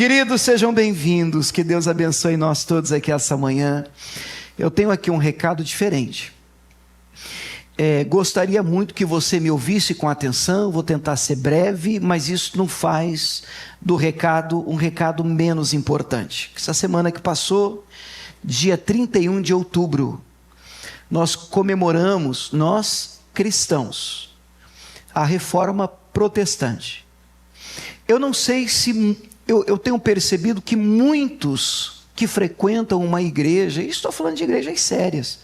Queridos, sejam bem-vindos, que Deus abençoe nós todos aqui essa manhã. Eu tenho aqui um recado diferente. Gostaria muito que você me ouvisse com atenção, vou tentar ser breve, mas isso não faz do recado um recado menos importante. Essa semana que passou, dia 31 de outubro, nós comemoramos, nós cristãos, a Reforma Protestante. Eu não sei se... Eu tenho percebido que muitos que frequentam uma igreja, e estou falando de igrejas sérias,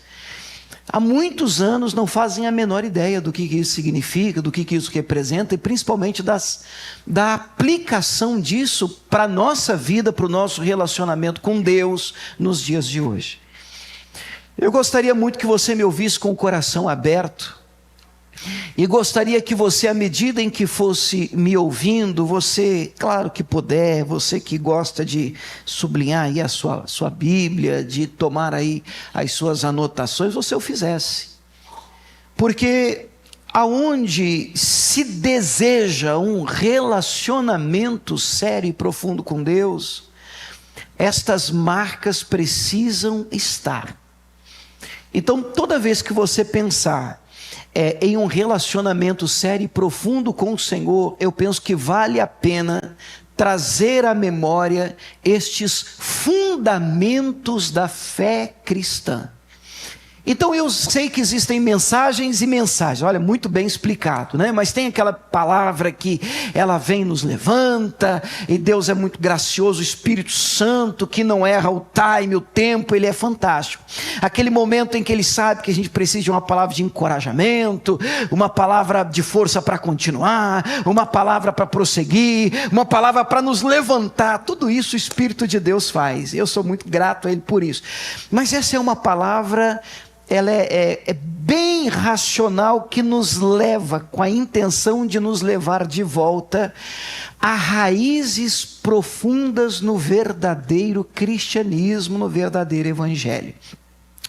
há muitos anos não fazem a menor ideia do que isso significa, do que isso representa, e principalmente da aplicação disso para a nossa vida, para o nosso relacionamento com Deus nos dias de hoje. Eu gostaria muito que você me ouvisse com o coração aberto, e gostaria que você, à medida em que fosse me ouvindo, você, claro que puder, você que gosta de sublinhar aí a sua Bíblia, de tomar aí as suas anotações, você o fizesse. Porque aonde se deseja um relacionamento sério e profundo com Deus, estas marcas precisam estar. Então, toda vez que você pensar em um relacionamento sério e profundo com o Senhor, eu penso que vale a pena trazer à memória estes fundamentos da fé cristã. Então eu sei que existem mensagens e mensagens, olha, muito bem explicado, né? Mas tem aquela palavra que ela vem e nos levanta, e Deus é muito gracioso, o Espírito Santo que não erra o time, o tempo, ele é fantástico. Aquele momento em que ele sabe que a gente precisa de uma palavra de encorajamento, uma palavra de força para continuar, uma palavra para prosseguir, uma palavra para nos levantar, tudo isso o Espírito de Deus faz, eu sou muito grato a Ele por isso. Mas essa é uma palavra... ela é bem racional, que nos leva, com a intenção de nos levar de volta a raízes profundas no verdadeiro cristianismo, no verdadeiro evangelho.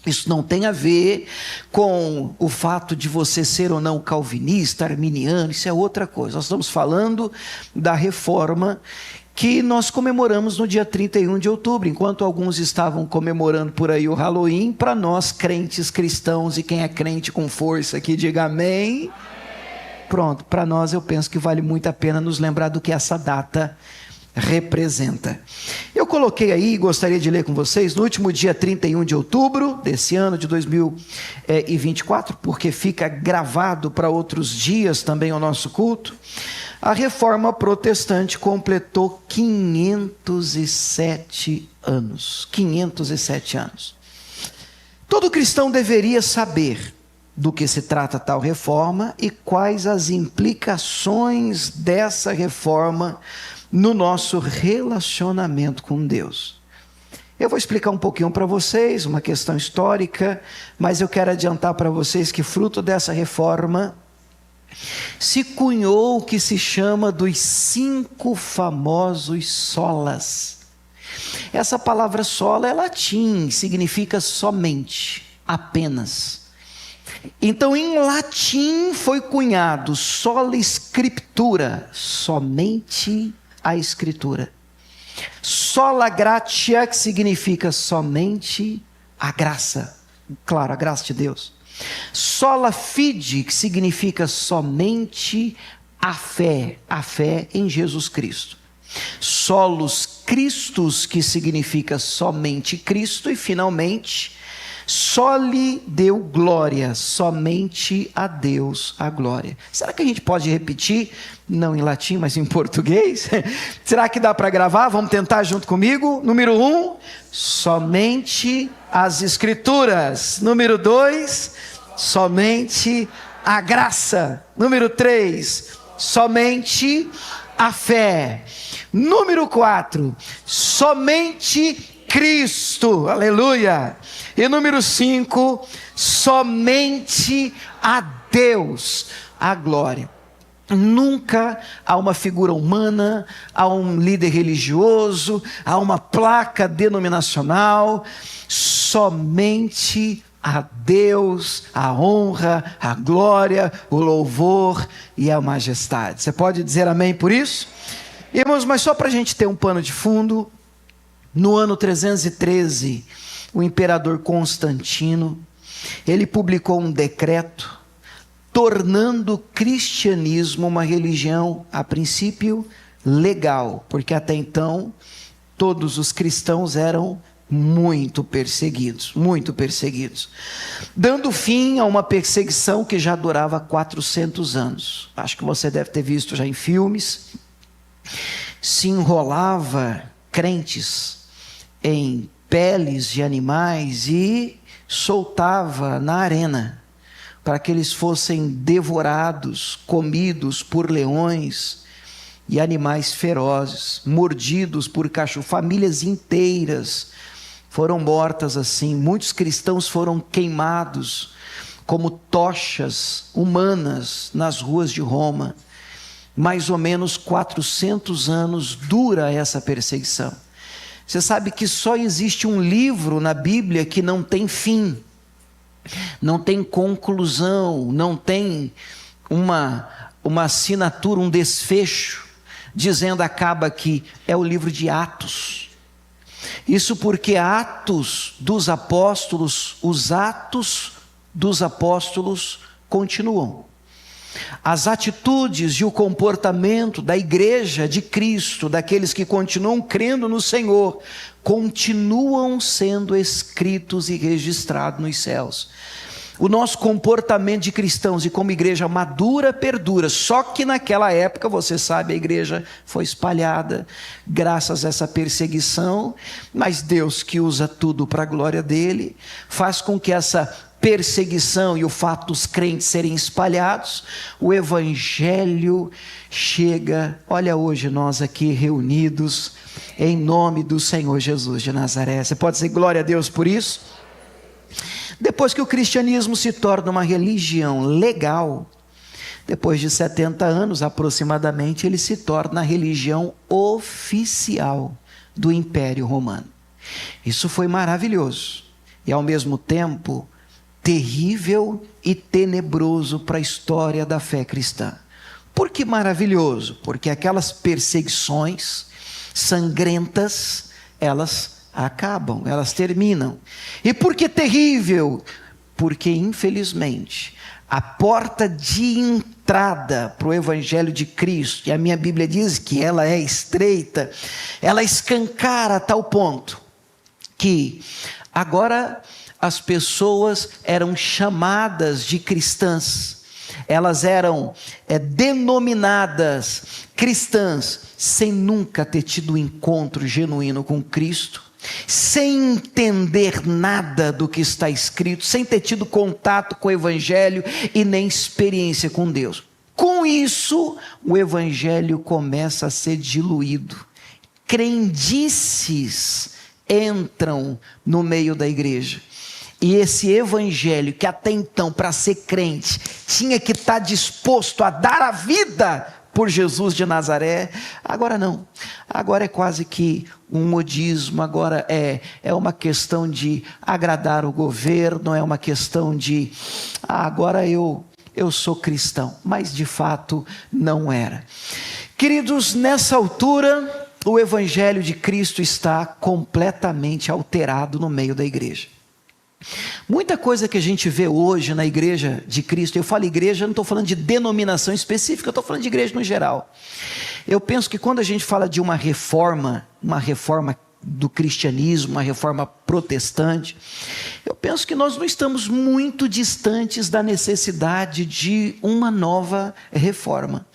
Isso não tem a ver com o fato de você ser ou não calvinista, arminiano, isso é outra coisa. Nós estamos falando da reforma que nós comemoramos no dia 31 de outubro, enquanto alguns estavam comemorando por aí o Halloween, para nós crentes cristãos, e quem é crente com força aqui, diga amém. Pronto, para nós eu penso que vale muito a pena nos lembrar do que essa data representa. Eu coloquei aí, gostaria de ler com vocês, no último dia 31 de outubro desse ano de 2024, porque fica gravado para outros dias também o nosso culto, a Reforma Protestante completou 507 anos. 507 anos. Todo cristão deveria saber do que se trata tal reforma e quais as implicações dessa reforma no nosso relacionamento com Deus. Eu vou explicar um pouquinho para vocês, uma questão histórica, mas eu quero adiantar para vocês que fruto dessa reforma se cunhou o que se chama dos 5 famosos solas. Essa palavra sola é latim, significa somente, apenas. Então em latim foi cunhado sola scriptura, somente a escritura. Sola gratia, que significa somente a graça, claro, a graça de Deus. Sola fide, que significa somente a fé em Jesus Cristo. Solos Christus, que significa somente Cristo. E finalmente, soli deu glória, somente a Deus a glória. Será que a gente pode repetir, não em latim, mas em português? Será que dá para gravar? Vamos tentar junto comigo. Número 1, somente as Escrituras. Número 2, somente a graça. Número 3, somente a fé. Número 4, somente Cristo. Aleluia. E número 5, somente a Deus a glória. Nunca há uma figura humana, há um líder religioso, há uma placa denominacional, somente a Deus a honra, a glória, o louvor e a majestade. Você pode dizer amém por isso? Irmãos, mas só para a gente ter um pano de fundo, no ano 313, o imperador Constantino, ele publicou um decreto tornando o cristianismo uma religião, a princípio, legal, porque até então todos os cristãos eram muito perseguidos, dando fim a uma perseguição que já durava 400 anos. Acho que você deve ter visto já em filmes. Se enrolava crentes em peles de animais e soltava na arena para que eles fossem devorados, comidos por leões e animais ferozes, mordidos por cachorro. Famílias inteiras foram mortas assim. Muitos cristãos foram queimados como tochas humanas nas ruas de Roma. Mais ou menos 400 anos dura essa perseguição. Você sabe que só existe um livro na Bíblia que não tem fim, não tem conclusão, não tem uma assinatura, um desfecho, dizendo acaba aqui. É o livro de Atos. Isso porque Atos dos Apóstolos, os Atos dos Apóstolos continuam. As atitudes e o comportamento da igreja de Cristo, daqueles que continuam crendo no Senhor, continuam sendo escritos e registrados nos céus. O nosso comportamento de cristãos e como igreja madura, perdura. Só que naquela época, você sabe, a igreja foi espalhada graças a essa perseguição, mas Deus, que usa tudo para a glória dele, faz com que essa perseguição e o fato dos crentes serem espalhados, o evangelho chega. Olha, hoje nós aqui reunidos em nome do Senhor Jesus de Nazaré. Você pode dizer glória a Deus por isso? Depois que o cristianismo se torna uma religião legal, depois de 70 anos aproximadamente, ele se torna a religião oficial do Império Romano. Isso foi maravilhoso e ao mesmo tempo terrível e tenebroso para a história da fé cristã. Por que maravilhoso? Porque aquelas perseguições sangrentas, elas acabam, elas terminam. E por que terrível? Porque infelizmente a porta de entrada para o Evangelho de Cristo, e a minha Bíblia diz que ela é estreita, ela escancara a tal ponto que agora as pessoas eram chamadas de cristãs, elas eram denominadas cristãs, sem nunca ter tido um encontro genuíno com Cristo, sem entender nada do que está escrito, sem ter tido contato com o Evangelho e nem experiência com Deus. Com isso, o Evangelho começa a ser diluído. Crendices entram no meio da igreja. E esse evangelho que até então, para ser crente, tinha que estar disposto a dar a vida por Jesus de Nazaré, agora não. Agora é quase que um modismo, agora é uma questão de agradar o governo, é uma questão de, agora eu sou cristão, mas de fato não era. Queridos, nessa altura, o evangelho de Cristo está completamente alterado no meio da igreja. Muita coisa que a gente vê hoje na igreja de Cristo, eu falo igreja, não estou falando de denominação específica, eu estou falando de igreja no geral. Eu penso que quando a gente fala de uma reforma do cristianismo, uma reforma protestante, eu penso que nós não estamos muito distantes da necessidade de uma nova reforma.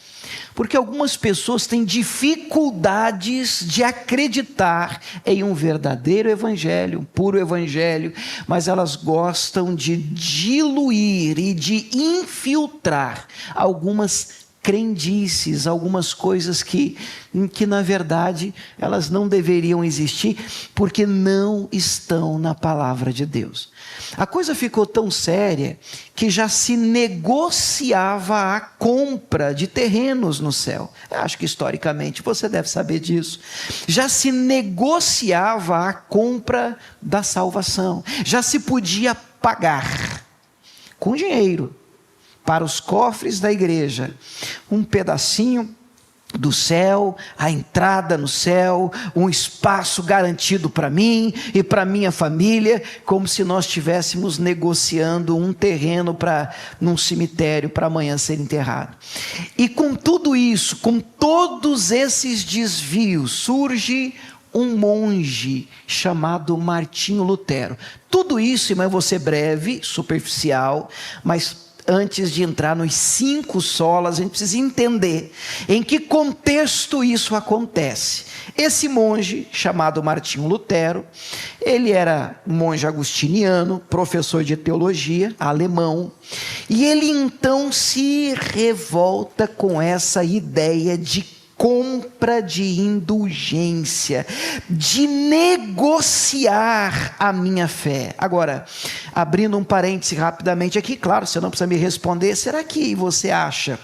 Porque algumas pessoas têm dificuldades de acreditar em um verdadeiro evangelho, um puro evangelho, mas elas gostam de diluir e de infiltrar algumas crendices, algumas coisas que na verdade elas não deveriam existir, porque não estão na palavra de Deus. A coisa ficou tão séria que já se negociava a compra de terrenos no céu. Eu acho que historicamente você deve saber disso. Já se negociava a compra da salvação. Já se podia pagar com dinheiro para os cofres da igreja um pedacinho do céu, a entrada no céu, um espaço garantido para mim e para minha família, como se nós estivéssemos negociando um terreno num cemitério para amanhã ser enterrado. E com tudo isso, com todos esses desvios, surge um monge chamado Martinho Lutero. Tudo isso, irmão, eu vou ser breve, superficial, mas antes de entrar nos 5 solas, a gente precisa entender em que contexto isso acontece. Esse monge, chamado Martinho Lutero, ele era um monge agustiniano, professor de teologia, alemão, e ele então se revolta com essa ideia de compra de indulgência, de negociar a minha fé. Agora, abrindo um parêntese rapidamente aqui, claro, você não precisa me responder, será que você acha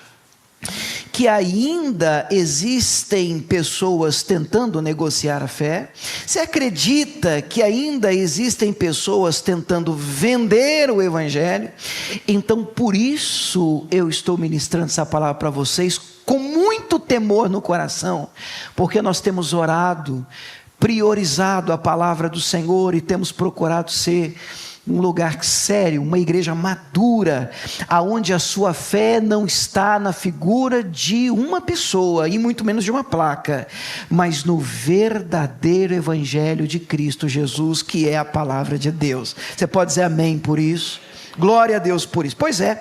que ainda existem pessoas tentando negociar a fé? Você acredita que ainda existem pessoas tentando vender o evangelho? Então, por isso eu estou ministrando essa palavra para vocês com muito temor no coração, porque nós temos orado, priorizado a palavra do Senhor e temos procurado ser um lugar sério, uma igreja madura, aonde a sua fé não está na figura de uma pessoa, e muito menos de uma placa, mas no verdadeiro evangelho de Cristo Jesus, que é a palavra de Deus. Você pode dizer amém por isso? Glória a Deus por isso. Pois é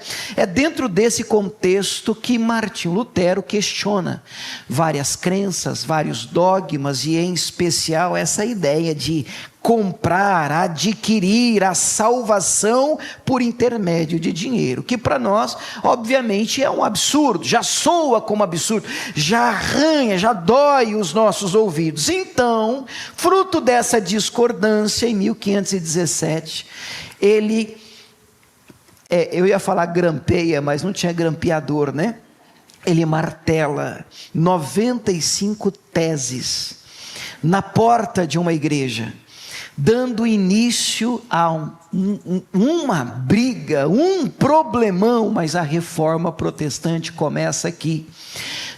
dentro desse contexto que Martinho Lutero questiona várias crenças, vários dogmas, e em especial essa ideia de comprar, adquirir a salvação por intermédio de dinheiro, que para nós, obviamente, é um absurdo, já soa como absurdo, já arranha, já dói os nossos ouvidos. Então, fruto dessa discordância, em 1517, ele... eu ia falar grampeia, mas não tinha grampeador, né? Ele martela 95 teses na porta de uma igreja, dando início a uma briga, um problemão, mas a reforma protestante começa aqui.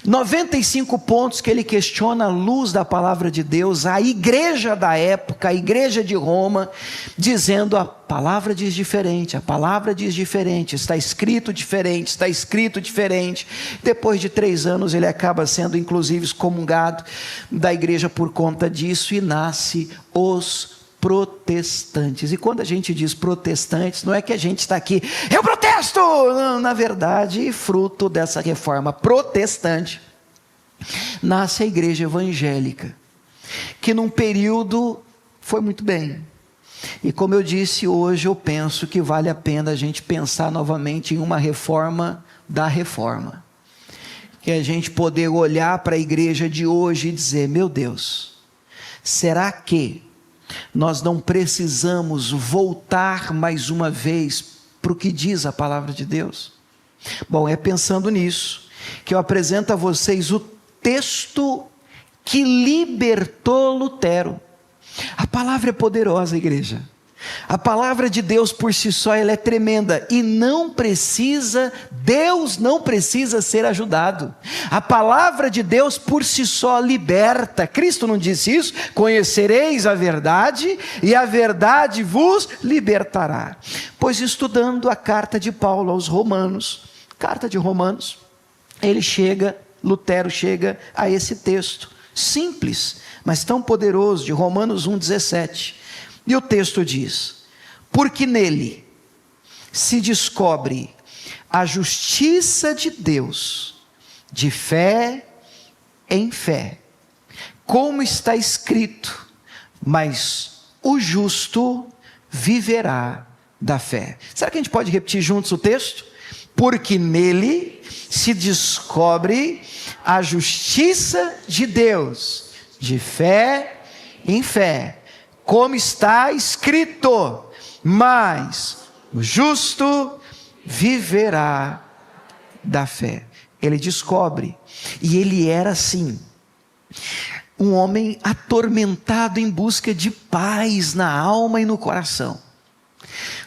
95 pontos que ele questiona à luz da palavra de Deus, a igreja da época, a igreja de Roma, dizendo: a palavra diz diferente, a palavra diz diferente, está escrito diferente, está escrito diferente. Depois de 3 anos ele acaba sendo inclusive excomungado da igreja por conta disso, e nasce os protestantes. E quando a gente diz protestantes, não é que a gente está aqui, eu protesto! Não, na verdade, fruto dessa reforma protestante, nasce a igreja evangélica, que num período foi muito bem. E como eu disse, hoje eu penso que vale a pena a gente pensar novamente em uma reforma da reforma, que a gente poder olhar para a igreja de hoje e dizer: meu Deus, será que nós não precisamos voltar mais uma vez para o que diz a palavra de Deus? Bom, é pensando nisso que eu apresento a vocês o texto que libertou Lutero. A palavra é poderosa, igreja. A palavra de Deus por si só, ela é tremenda, e Deus não precisa ser ajudado. A palavra de Deus por si só liberta. Cristo não disse isso? Conhecereis a verdade e a verdade vos libertará. Pois estudando a carta de Paulo aos Romanos, Lutero chega a esse texto, simples, mas tão poderoso, de Romanos 1,17. E o texto diz: porque nele se descobre a justiça de Deus, de fé em fé, como está escrito, mas o justo viverá da fé. Será que a gente pode repetir juntos o texto? Porque nele se descobre a justiça de Deus, de fé em fé, como está escrito, mas o justo viverá da fé. Ele descobre, e ele era assim, um homem atormentado em busca de paz na alma e no coração.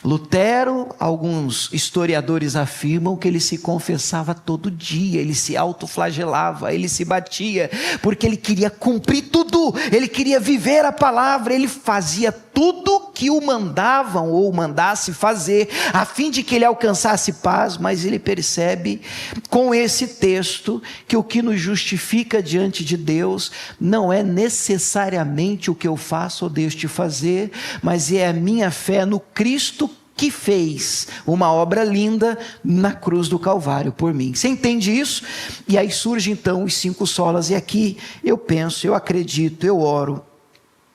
Lutero, alguns historiadores afirmam que ele se confessava todo dia, ele se autoflagelava, ele se batia, porque ele queria cumprir tudo, ele queria viver a palavra, ele fazia tudo que o mandavam ou mandasse fazer, a fim de que ele alcançasse paz. Mas ele percebe com esse texto que o que nos justifica diante de Deus não é necessariamente o que eu faço ou deixo de fazer, mas é a minha fé no Cristo que fez uma obra linda na cruz do Calvário por mim. Você entende isso? E aí surge então os 5 solas, e aqui eu penso, eu acredito, eu oro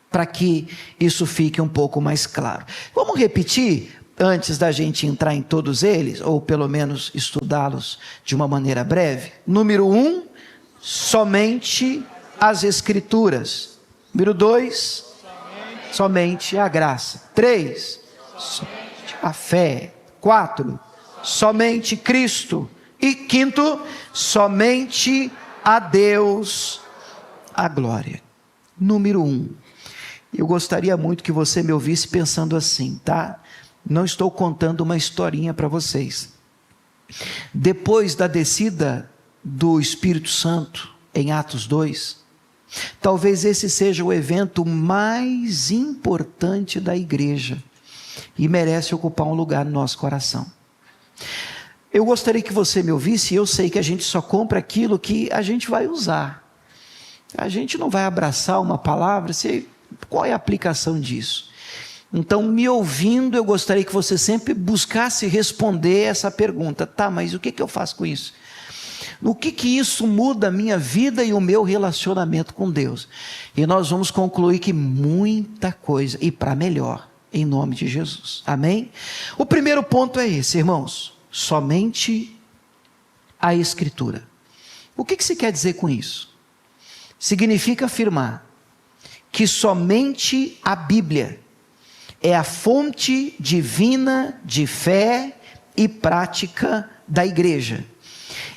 para que isso fique um pouco mais claro. Vamos repetir antes da gente entrar em todos eles, ou pelo menos estudá-los de uma maneira breve. Número 1, somente as Escrituras. Número 2, somente a graça. 3, somente a fé. 4, somente Cristo. E 5, somente a Deus a glória. Número 1, eu gostaria muito que você me ouvisse pensando assim, tá? Não estou contando uma historinha para vocês. Depois da descida do Espírito Santo em Atos 2, talvez esse seja o evento mais importante da igreja e merece ocupar um lugar no nosso coração. Eu gostaria que você me ouvisse, e eu sei que a gente só compra aquilo que a gente vai usar. A gente não vai abraçar uma palavra, qual é a aplicação disso? Então, me ouvindo, eu gostaria que você sempre buscasse responder essa pergunta. Tá, mas o que eu faço com isso? No que isso muda a minha vida e o meu relacionamento com Deus? E nós vamos concluir que muita coisa, e para melhor, em nome de Jesus. Amém? O primeiro ponto é esse, irmãos. Somente a Escritura. O que se quer dizer com isso? Significa afirmar que somente a Bíblia é a fonte divina de fé e prática da igreja.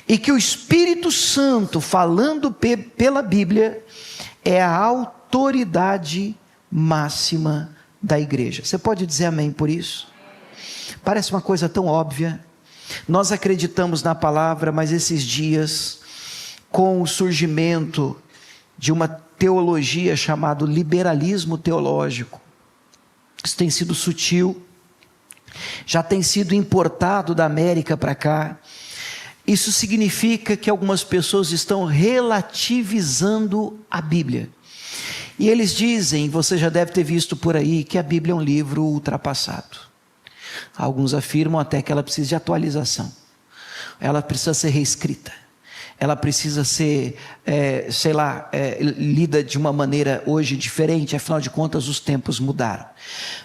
E que o Espírito Santo, falando pela Bíblia, é a autoridade máxima da igreja. Você pode dizer amém por isso? Parece uma coisa tão óbvia. Nós acreditamos na palavra, mas esses dias, com o surgimento de uma teologia chamada liberalismo teológico, isso tem sido sutil, já tem sido importado da América para cá. Isso significa que algumas pessoas estão relativizando a Bíblia. E eles dizem, você já deve ter visto por aí, que a Bíblia é um livro ultrapassado. Alguns afirmam até que ela precisa de atualização. Ela precisa ser reescrita. Ela precisa ser, lida de uma maneira hoje diferente, afinal de contas os tempos mudaram.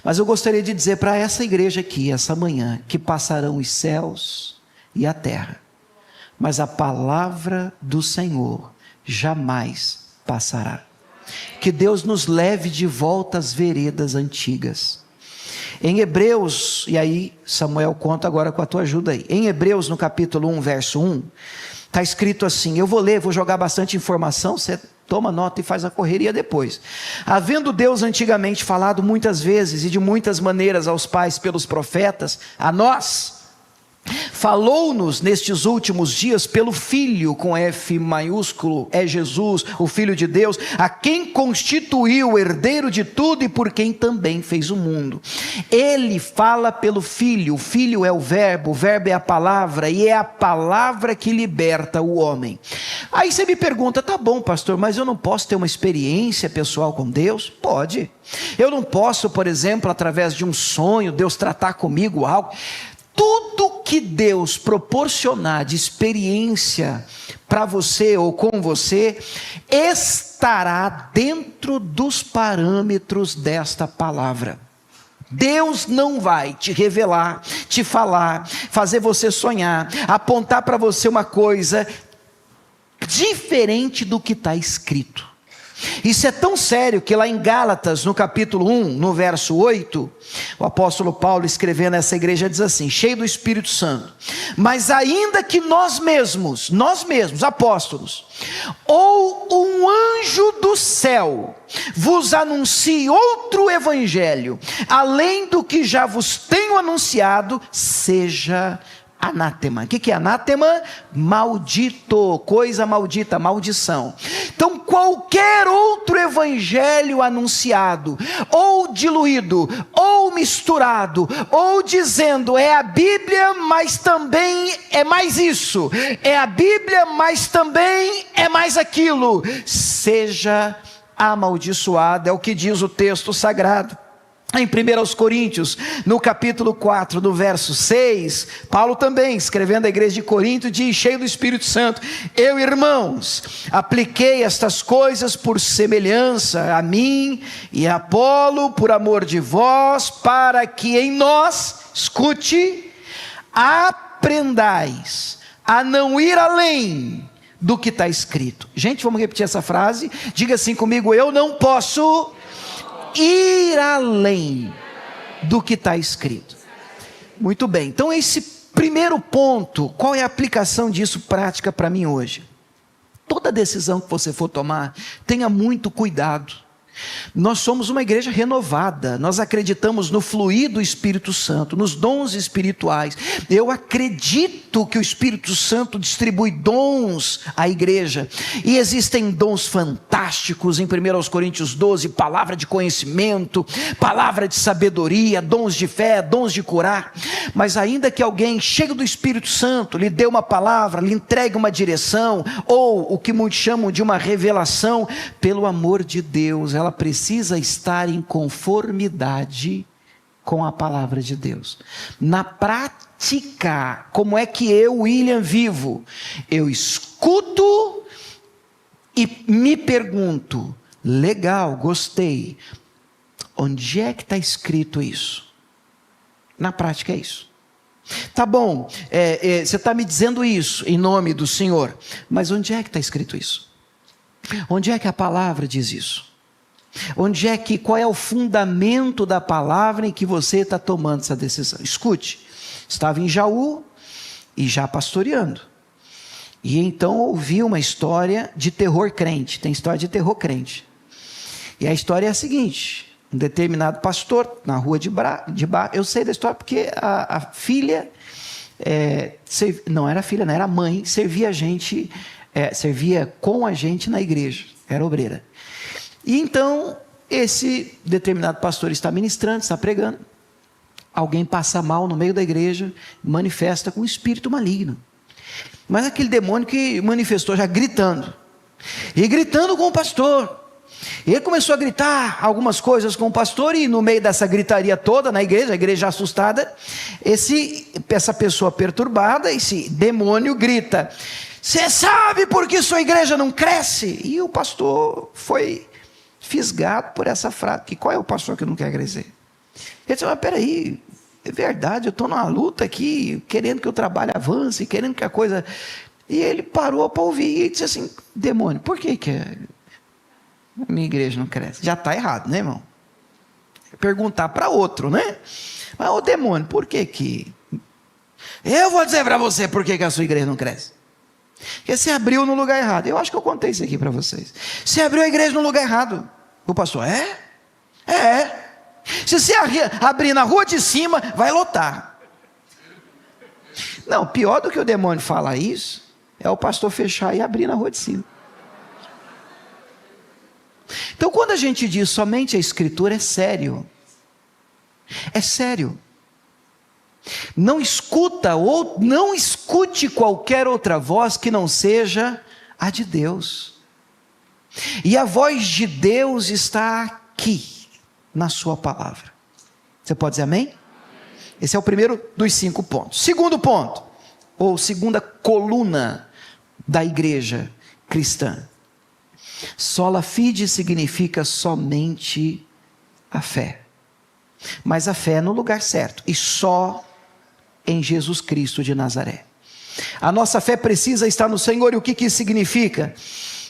Mas eu gostaria de dizer para essa igreja aqui, essa manhã, que passarão os céus e a terra, mas a palavra do Senhor jamais passará. Que Deus nos leve de volta às veredas antigas. Em Hebreus, e aí Samuel conta agora com a tua ajuda aí, em Hebreus no capítulo 1, verso 1, está escrito assim, eu vou ler, vou jogar bastante informação, você toma nota e faz a correria depois. Havendo Deus antigamente falado muitas vezes e de muitas maneiras aos pais pelos profetas, a nós, falou-nos nestes últimos dias pelo Filho, com F maiúsculo, é Jesus, o Filho de Deus, a quem constituiu o herdeiro de tudo e por quem também fez o mundo. Ele fala pelo Filho, o Filho é o verbo é a palavra, e é a palavra que liberta o homem. Aí você me pergunta, tá bom pastor, mas eu não posso ter uma experiência pessoal com Deus? Pode. Eu não posso, por exemplo, através de um sonho, Deus tratar comigo algo. Tudo que Deus proporcionar de experiência para você ou com você, estará dentro dos parâmetros desta palavra. Deus não vai te revelar, te falar, fazer você sonhar, apontar para você uma coisa diferente do que está escrito. Isso é tão sério que lá em Gálatas, no capítulo 1, no verso 8, o apóstolo Paulo escrevendo essa igreja diz assim, cheio do Espírito Santo, mas ainda que nós mesmos, apóstolos, ou um anjo do céu vos anuncie outro evangelho, além do que já vos tenho anunciado, seja anátema. O que é anátema? Maldito, coisa maldita, maldição. Então qualquer outro evangelho anunciado, ou diluído, ou misturado, ou dizendo é a Bíblia, mas também é mais isso, é a Bíblia, mas também é mais aquilo, seja amaldiçoado, é o que diz o texto sagrado. Em 1 Coríntios, no capítulo 4, no verso 6, Paulo também, escrevendo à igreja de Corinto, diz, cheio do Espírito Santo: eu, irmãos, apliquei estas coisas por semelhança a mim e a Apolo, por amor de vós, para que em nós, escute, aprendais a não ir além do que está escrito. Gente, vamos repetir essa frase, diga assim comigo: eu não posso ir além do que está escrito. Muito bem, então esse primeiro ponto, qual é a aplicação disso prática para mim hoje? Toda decisão que você for tomar, tenha muito cuidado. Nós somos uma igreja renovada, nós acreditamos no fluir do Espírito Santo, nos dons espirituais. Eu acredito que o Espírito Santo distribui dons à igreja, e existem dons fantásticos. Em 1 Coríntios 12, palavra de conhecimento, palavra de sabedoria, dons de fé, dons de curar. Mas ainda que alguém chegue do Espírito Santo, lhe dê uma palavra, lhe entregue uma direção, ou o que muitos chamam de uma revelação, pelo amor de Deus, ela precisa estar em conformidade com a palavra de Deus. Na prática, como é que eu, William, vivo? Eu escuto e me pergunto: legal, gostei, onde é que está escrito isso? Na prática é isso. Tá bom, você está me dizendo isso em nome do Senhor, mas onde é que está escrito isso? Onde é que a palavra diz isso? Onde é que, qual é o fundamento da palavra em que você está tomando essa decisão? Escute, estava em Jaú e já pastoreando, e então ouvi uma história de terror crente. Tem história de terror crente, e a história é a seguinte: um determinado pastor na rua de Bar, eu sei da história porque a filha, não era filha, não era mãe, servia com a gente na igreja, era obreira. E então, esse determinado pastor está ministrando, está pregando, alguém passa mal no meio da igreja, manifesta com um espírito maligno, mas aquele demônio que manifestou já gritando, e gritando com o pastor. Ele começou a gritar algumas coisas com o pastor, e no meio dessa gritaria toda na igreja, a igreja assustada, essa pessoa perturbada, esse demônio grita: você sabe por que sua igreja não cresce? E o pastor foi fisgado por essa frase, que qual é o pastor que não quer crescer? Ele disse: mas peraí, é verdade, eu estou numa luta aqui, querendo que o trabalho avance, querendo que a coisa... E ele parou para ouvir e disse assim: demônio, por que a minha igreja não cresce? Já está errado, né, irmão? Perguntar para outro, né? Mas o demônio, por que eu vou dizer para você por que a sua igreja não cresce? Porque você abriu no lugar errado. Eu acho que eu contei isso aqui para vocês. Você abriu a igreja no lugar errado. O pastor: se você abrir na rua de cima, vai lotar. Não, pior do que o demônio falar isso é o pastor fechar e abrir na rua de cima. Então, quando a gente diz somente a Escritura, é sério. É sério. Não escute qualquer outra voz que não seja a de Deus. E a voz de Deus está aqui, na sua palavra. Você pode dizer amém? Esse é o primeiro dos 5 pontos. Segundo ponto, ou segunda coluna da igreja cristã: sola fide significa somente a fé. Mas a fé é no lugar certo, e só em Jesus Cristo de Nazaré. A nossa fé precisa estar no Senhor. E o que isso significa?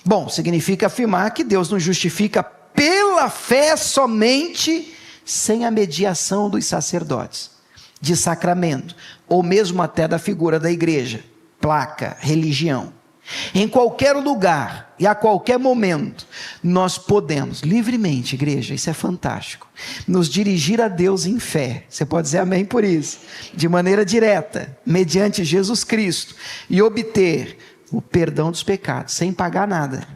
Bom, significa afirmar que Deus nos justifica pela fé somente, sem a mediação dos sacerdotes, de sacramento, ou mesmo até da figura da igreja, placa, religião. Em qualquer lugar e a qualquer momento, nós podemos livremente, igreja, isso é fantástico, nos dirigir a Deus em fé. Você pode dizer amém por isso, de maneira direta, mediante Jesus Cristo, e obter o perdão dos pecados, sem pagar nada,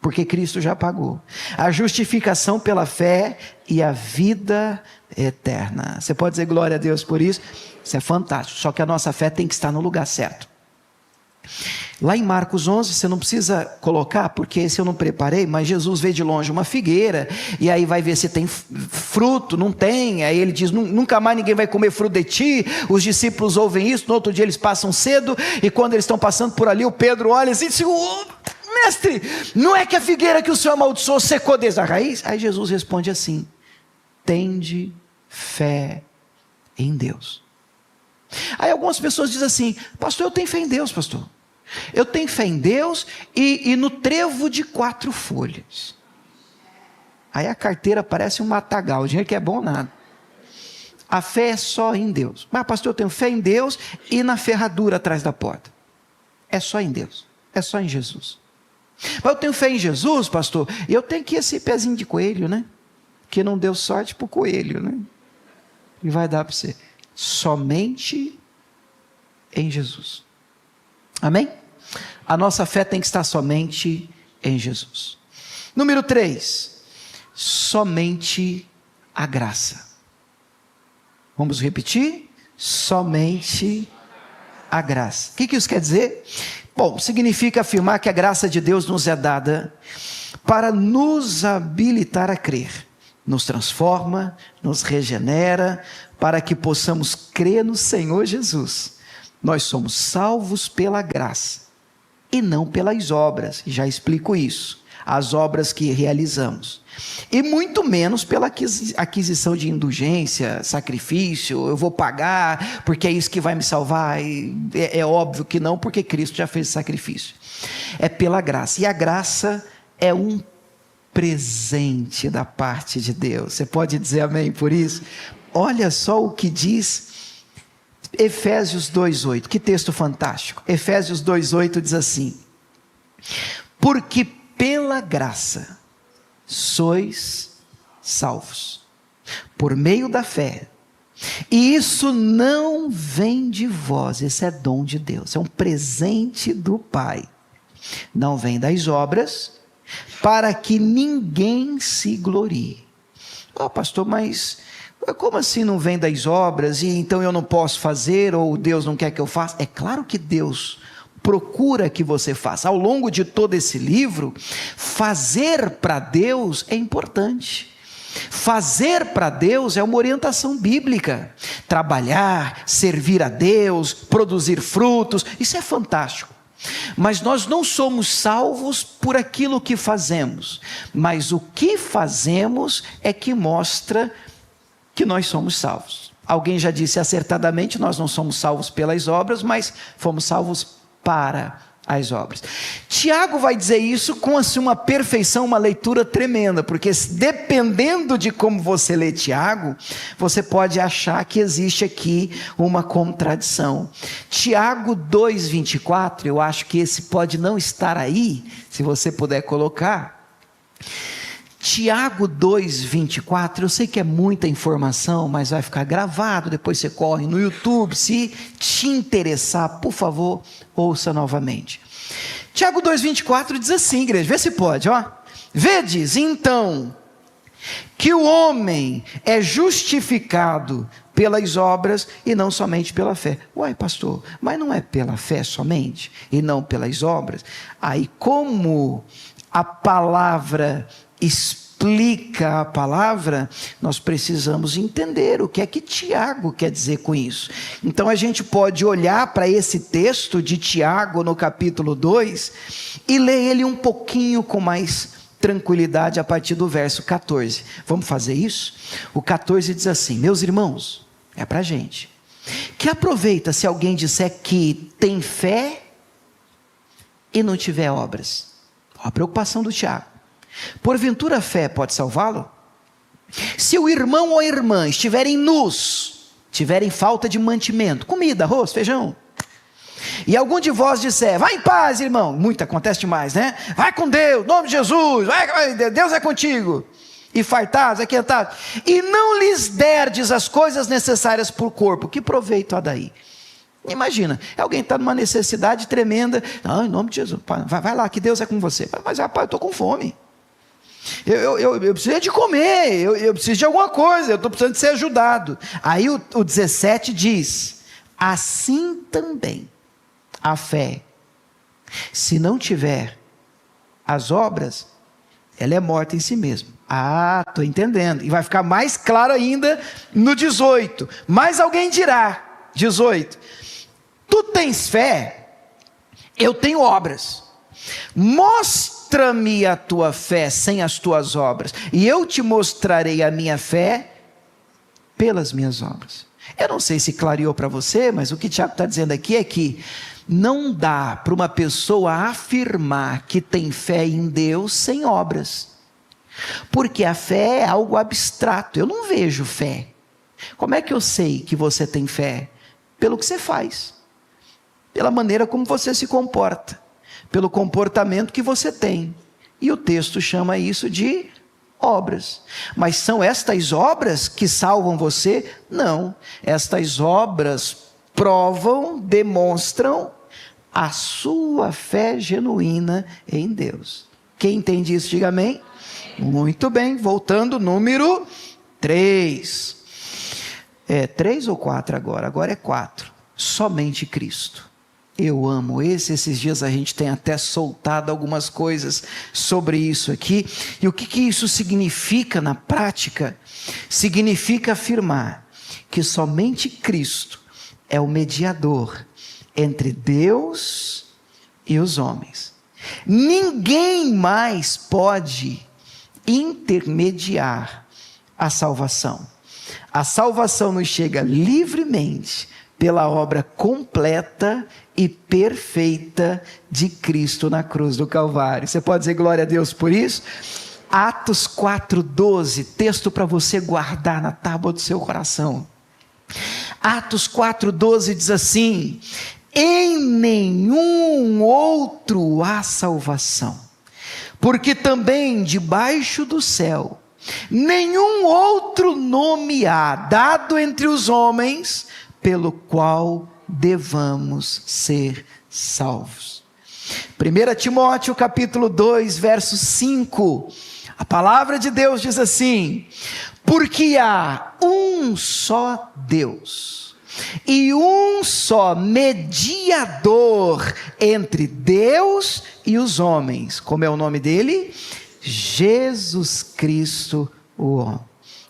porque Cristo já pagou, a justificação pela fé e a vida eterna. Você pode dizer glória a Deus por isso? Isso é fantástico, só que a nossa fé tem que estar no lugar certo. Lá em Marcos 11, você não precisa colocar, porque esse eu não preparei, mas Jesus vê de longe uma figueira, e aí vai ver se tem fruto, não tem, aí ele diz, nunca mais ninguém vai comer fruto de ti. Os discípulos ouvem isso, no outro dia eles passam cedo, e quando eles estão passando por ali, o Pedro olha assim e diz, mestre, não é que a figueira que o Senhor amaldiçoou secou desde a raiz? Aí Jesus responde assim, tende fé em Deus. Aí algumas pessoas dizem assim, pastor, eu tenho fé em Deus, pastor. Eu tenho fé em Deus e no trevo de 4 folhas. Aí a carteira parece um matagal, o dinheiro que é bom nada. A fé é só em Deus. Mas pastor, eu tenho fé em Deus e na ferradura atrás da porta. É só em Deus, é só em Jesus. Mas eu tenho fé em Jesus, pastor, e eu tenho que esse pezinho de coelho, né? Que não deu sorte para o coelho, né? E vai dar para você. Somente em Jesus. Amém? A nossa fé tem que estar somente em Jesus. Número 3, somente a graça. Vamos repetir? Somente a graça. O que isso quer dizer? Bom, significa afirmar que a graça de Deus nos é dada para nos habilitar a crer. Nos transforma, nos regenera, para que possamos crer no Senhor Jesus. Nós somos salvos pela graça e não pelas obras, já explico isso, as obras que realizamos, e muito menos pela aquisição de indulgência, sacrifício, eu vou pagar porque é isso que vai me salvar. É óbvio que não, porque Cristo já fez sacrifício, é pela graça, e a graça é um presente da parte de Deus. Você pode dizer amém por isso? Olha só o que diz Efésios 2,8, que texto fantástico. Efésios 2,8 diz assim, porque pela graça sois salvos, por meio da fé, e isso não vem de vós, esse é dom de Deus, é um presente do Pai, não vem das obras, para que ninguém se glorie. Pastor, mas como assim não vem das obras, e então eu não posso fazer, ou Deus não quer que eu faça? É claro que Deus procura que você faça. Ao longo de todo esse livro, fazer para Deus é importante. Fazer para Deus é uma orientação bíblica. Trabalhar, servir a Deus, produzir frutos, isso é fantástico. Mas nós não somos salvos por aquilo que fazemos, mas o que fazemos é que mostra que nós somos salvos. Alguém já disse acertadamente, nós não somos salvos pelas obras, mas fomos salvos para as obras. Tiago vai dizer isso com assim, uma perfeição, uma leitura tremenda, porque dependendo de como você lê Tiago, você pode achar que existe aqui uma contradição. Tiago 2,24, eu acho que esse pode não estar aí, se você puder colocar. Tiago 2,24, eu sei que é muita informação, mas vai ficar gravado, depois você corre no YouTube, se te interessar, por favor, ouça novamente. Tiago 2,24 diz assim, igreja, vê se pode, ó. Vedes, então, que o homem é justificado pelas obras e não somente pela fé. Uai, pastor, mas não é pela fé somente e não pelas obras? Aí como a palavra explica a palavra, nós precisamos entender o que é que Tiago quer dizer com isso. Então a gente pode olhar para esse texto de Tiago no capítulo 2 e ler ele um pouquinho com mais tranquilidade a partir do verso 14. Vamos fazer isso? O 14 diz assim, meus irmãos, é para a gente, que aproveita se alguém disser que tem fé e não tiver obras. A preocupação do Tiago. Porventura a fé pode salvá-lo? Se o irmão ou a irmã estiverem nus, tiverem falta de mantimento, comida, arroz, feijão, E algum de vós disser, vai em paz, irmão. Muito acontece demais, né? Vai com Deus, em nome de Jesus, Deus é contigo. E fartados, aquietados. E não lhes derdes as coisas necessárias para o corpo. Que proveito há daí? Imagina, alguém está numa necessidade tremenda. Não, em nome de Jesus, vai lá, que Deus é com você. Mas rapaz, eu estou com fome. Eu preciso de comer, eu preciso de alguma coisa, eu estou precisando de ser ajudado. Aí o 17 diz, assim também a fé, se não tiver as obras, ela é morta em si mesma. Ah, estou entendendo. E vai ficar mais claro ainda no 18. Mas alguém dirá, 18, tu tens fé, eu tenho obras. Mostra-me a tua fé sem as tuas obras, e eu te mostrarei a minha fé pelas minhas obras. Eu não sei se clareou para você, mas o que Tiago está dizendo aqui é que não dá para uma pessoa afirmar que tem fé em Deus sem obras. Porque a fé é algo abstrato, eu não vejo fé. Como é que eu sei que você tem fé? Pelo que você faz, pela maneira como você se comporta, pelo comportamento que você tem. E o texto chama isso de obras. Mas são estas obras que salvam você? Não. Estas obras provam, demonstram a sua fé genuína em Deus. Quem entende isso, diga amém. Muito bem, voltando, número 3. 3 ou 4 agora? Agora é 4. Somente Cristo. Eu amo esses dias a gente tem até soltado algumas coisas sobre isso aqui. E o que isso significa na prática? Significa afirmar que somente Cristo é o mediador entre Deus e os homens. Ninguém mais pode intermediar a salvação. A salvação nos chega livremente pela obra completa e perfeita de Cristo na cruz do Calvário. Você pode dizer glória a Deus por isso? Atos 4:12, texto para você guardar na tábua do seu coração. Atos 4:12 diz assim: em nenhum outro há salvação, porque também debaixo do céu nenhum outro nome há dado entre os homens pelo qual devamos ser salvos. 1 Timóteo capítulo 2, verso 5, a palavra de Deus diz assim: porque há um só Deus e um só mediador entre Deus e os homens. Como é o nome dele? Jesus Cristo, o homem.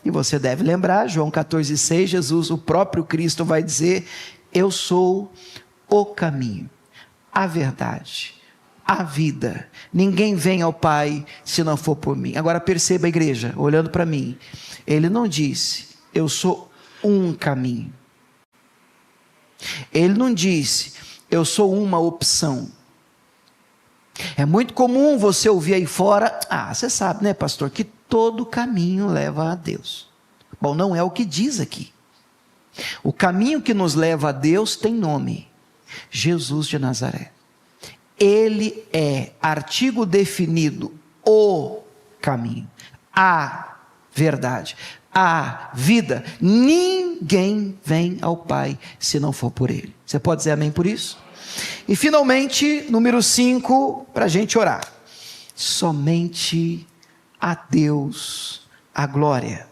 E você deve lembrar, João 14,6, Jesus, o próprio Cristo, vai dizer: eu sou o caminho, a verdade, a vida. Ninguém vem ao Pai se não for por mim. Agora perceba, a igreja, olhando para mim, ele não disse: eu sou um caminho. Ele não disse: eu sou uma opção. É muito comum você ouvir aí fora: você sabe, né, pastor, que todo caminho leva a Deus. Bom, não é o que diz aqui. O caminho que nos leva a Deus tem nome: Jesus de Nazaré. Ele é, artigo definido, o caminho, a verdade, a vida. Ninguém vem ao Pai se não for por Ele. Você pode dizer amém por isso? E finalmente, número 5, para a gente orar. Somente a Deus a glória,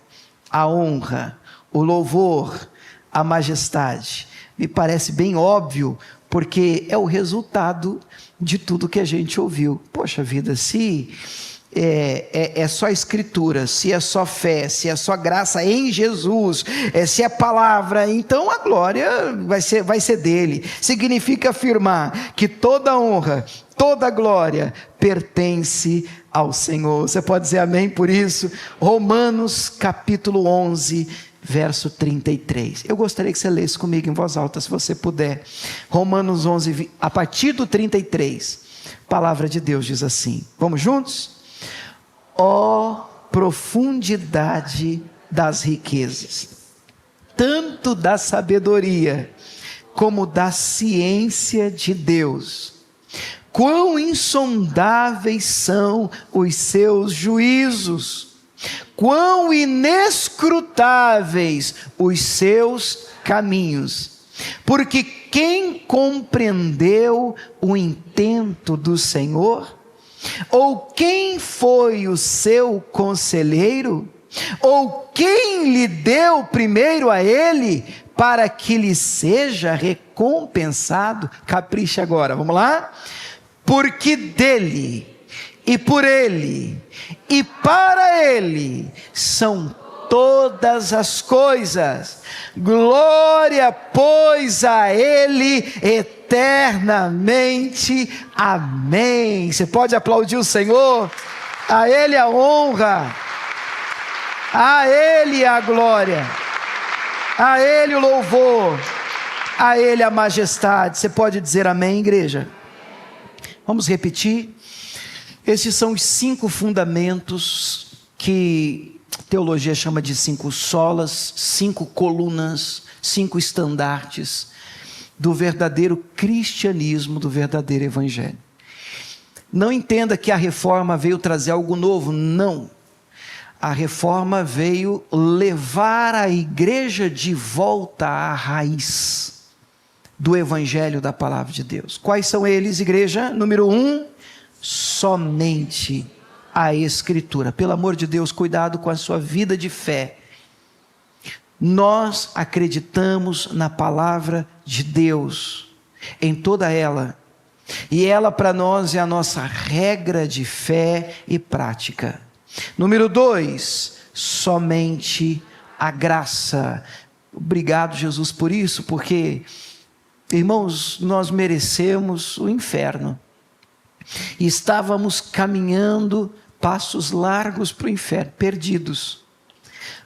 a honra, o louvor, a majestade. Me parece bem óbvio, porque é o resultado de tudo que a gente ouviu. Poxa vida, se é só escritura, se é só fé, se é só graça em Jesus, se é palavra, então a glória vai ser dele. Significa afirmar que toda honra, toda glória pertence ao Senhor. Você pode dizer amém por isso? Romanos capítulo 11, verso 33. Eu gostaria que você lesse comigo em voz alta, se você puder. Romanos 11, a partir do 33, a palavra de Deus diz assim. Vamos juntos? Ó profundidade das riquezas, tanto da sabedoria como da ciência de Deus. Quão insondáveis são os seus juízos, quão inescrutáveis os seus caminhos. Porque quem compreendeu o intento do Senhor? Ou quem foi o seu conselheiro? Ou quem lhe deu primeiro a ele, para que lhe seja recompensado? Capricha agora, vamos lá? Porque dele, e por ele, e para ele, são todas as coisas. Glória, pois, a ele eternamente. Amém. Você pode aplaudir o Senhor? A ele a honra, a ele a glória, a ele o louvor, a ele a majestade. Você pode dizer amém, igreja? Vamos repetir. Esses são os 5 fundamentos que a teologia chama de 5 solas, 5 colunas, 5 estandartes do verdadeiro cristianismo, do verdadeiro evangelho. Não entenda que a reforma veio trazer algo novo, não. A reforma veio levar a igreja de volta à raiz do evangelho da palavra de Deus. Quais são eles, igreja? Número 1, somente a Escritura. Pelo amor de Deus, cuidado com a sua vida de fé. Nós acreditamos na palavra de Deus, em toda ela, e ela para nós é a nossa regra de fé e prática. Número 2, somente a graça. Obrigado, Jesus, por isso, porque, irmãos, nós merecemos o inferno, e estávamos caminhando passos largos para o inferno, perdidos.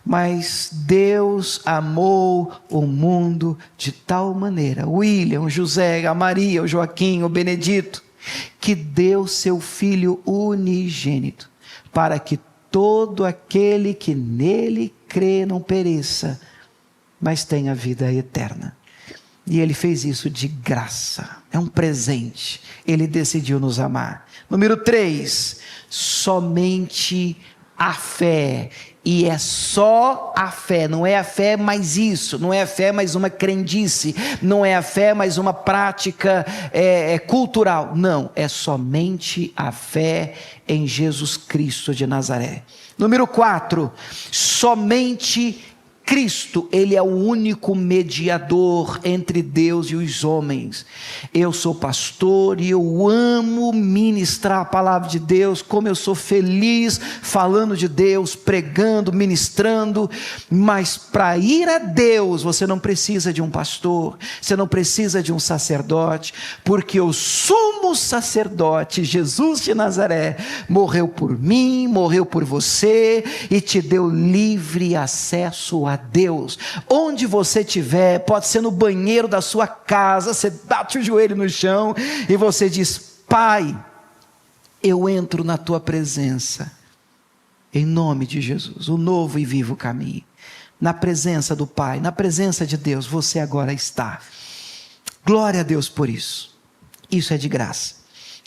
Mas Deus amou o mundo de tal maneira, o William, o José, a Maria, o Joaquim, o Benedito, que deu seu Filho unigênito, para que todo aquele que nele crê não pereça, mas tenha vida eterna. E Ele fez isso de graça, é um presente. Ele decidiu nos amar. Número 3, somente a fé. E é só a fé, não é a fé mais isso, não é a fé mais uma crendice, não é a fé mais uma prática cultural, não, é somente a fé em Jesus Cristo de Nazaré. Número 4, somente Cristo, Ele é o único mediador entre Deus e os homens. Eu sou pastor e eu amo ministrar a palavra de Deus, como eu sou feliz falando de Deus, pregando, ministrando, mas para ir a Deus, você não precisa de um pastor, você não precisa de um sacerdote, porque o sumo sacerdote, Jesus de Nazaré, morreu por mim, morreu por você, e te deu livre acesso a Deus. Onde você estiver, pode ser no banheiro da sua casa, você bate o joelho no chão e você diz: Pai, eu entro na tua presença, em nome de Jesus, o novo e vivo caminho. Na presença do Pai, na presença de Deus, você agora está. Glória a Deus por isso. Isso é de graça.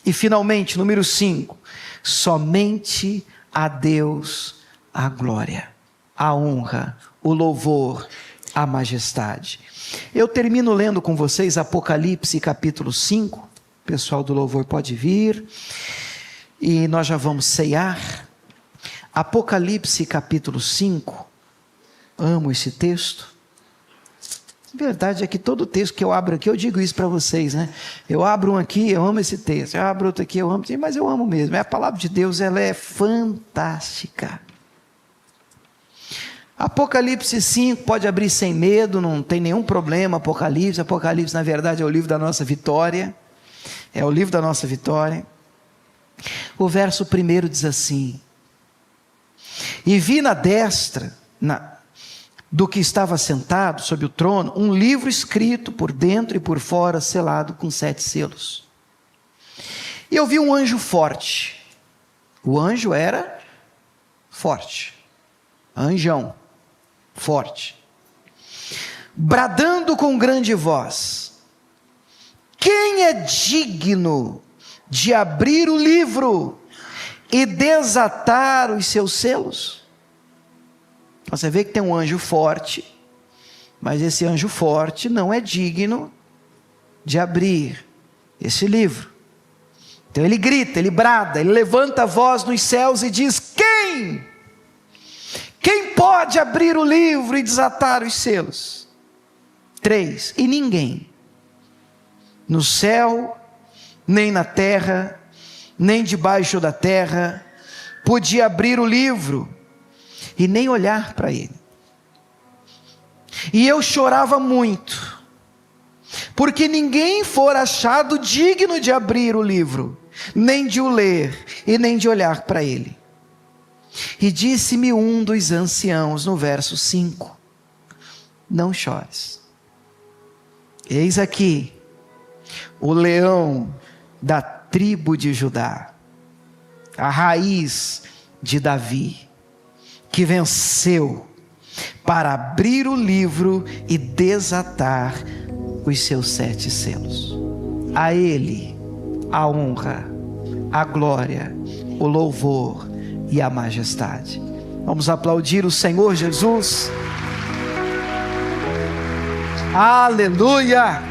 E finalmente, número 5, somente a Deus a glória, a honra, o louvor, a majestade. Eu termino lendo com vocês Apocalipse capítulo 5, o pessoal do louvor pode vir, e nós já vamos ceiar. Apocalipse capítulo 5, amo esse texto. A verdade é que todo texto que eu abro aqui, eu digo isso para vocês, né? Eu abro um aqui, eu amo esse texto, eu abro outro aqui, eu amo, mas eu amo mesmo. A palavra de Deus, ela é fantástica. Apocalipse 5, pode abrir sem medo, não tem nenhum problema. Apocalipse na verdade é o livro da nossa vitória, é o livro da nossa vitória. O verso 1 diz assim: e vi na destra do que estava sentado sobre o trono um livro escrito por dentro e por fora, selado com 7 selos. E eu vi um anjo forte. O anjo era forte, anjão forte, bradando com grande voz: é digno de abrir o livro e desatar os seus selos? Você vê que tem um anjo forte, mas esse anjo forte não é digno de abrir esse livro. Então ele grita, ele brada, ele levanta a voz nos céus e diz: quem? Quem pode abrir o livro e desatar os selos? 3. E ninguém, no céu, nem na terra, nem debaixo da terra, podia abrir o livro e nem olhar para ele. E eu chorava muito, porque ninguém fora achado digno de abrir o livro, nem de o ler e nem de olhar para ele. E disse-me um dos anciãos no verso 5: não chores. Eis aqui o leão da tribo de Judá, a raiz de Davi, que venceu para abrir o livro e desatar os seus 7 selos. A ele a honra, a glória, o louvor e a majestade. Vamos aplaudir o Senhor Jesus. Aleluia!